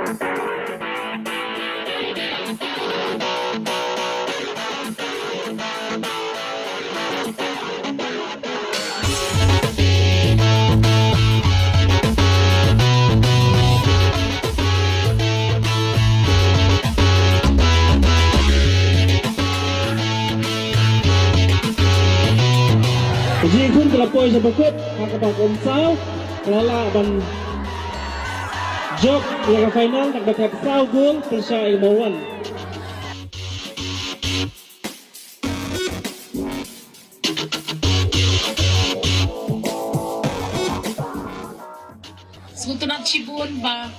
Jadi pun terlampau sa bakut makapag Umsaw wala ban job yang final nagdapat sa goal sa ilmawan. Suntunat Sibon ba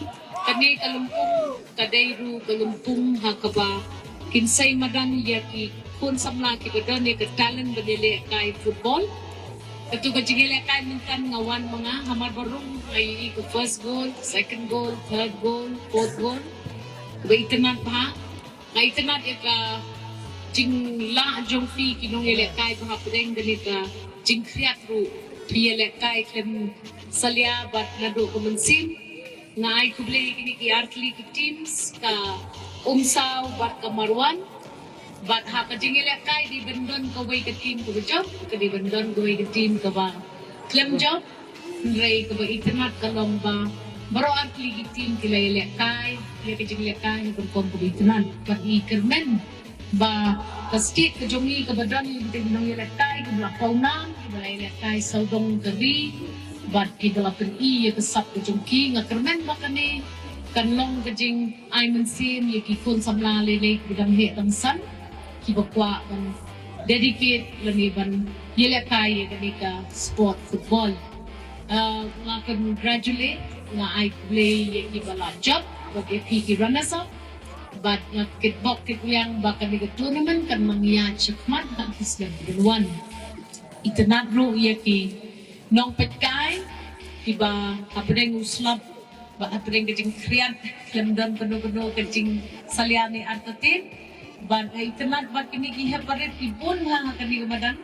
kani kalumpong kadayru kalumpong hakaba kinsay madan yaki kun samla ki badan ya ketalan benele kai football. Ito ka jigila kay mintan nga one mga hamar barong ay ko first goal, second goal, third goal, fourth goal. Ba itanat ba? Nga itanat ka jing la jong fi kinong ile kay ba pudeng ganita jing kriat ru piyele kay kan salya bat na do kumensim nga ay kublay kini ki artli ki teams ka Umsaw bat ka Marwan. But ha kajingila kay di bendon ka way ka team ko job ka di bendon ka way ka team ka ba klem job ray ka ba itanat ka lomba baro ang ligi team kila ile kay ya kajingila kay kung kon ko itanat but ikermen ba ka state ka jongi ka badan yung tinong ile kay ka blakaw na ka ile kay saudong gabi but kidalapan iya ka sap ka jongki nga kermen ba kani kanlong kajing ay mansim yakikon samla lele bidang he tang san kibakwa kan dedicate laniban yele kay kanika sport football nga congratulate nga I play ibala job wag ipiki runners up but nga kitbok kituyang baka ni tournament kan mangya chakman ang hislan one itanadro yaki nong petkay iba kapdeng uslap ba kapdeng kajing kriat lemdan penuh-penuh kajing salyani artatin ban ay tenat ba kinikiha parit ibon ha kani kumadan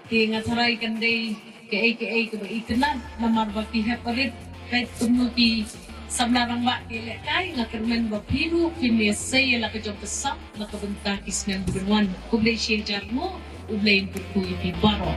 ti nga saray kanday kay ka ba itenat namar ba kiha parit kay tumuti samlarang ba kile kay nga kermen ba pinu kinesay la ka job sa nakabenta kismen buwan kublay siya jarmo ublay pagkuy ti baro.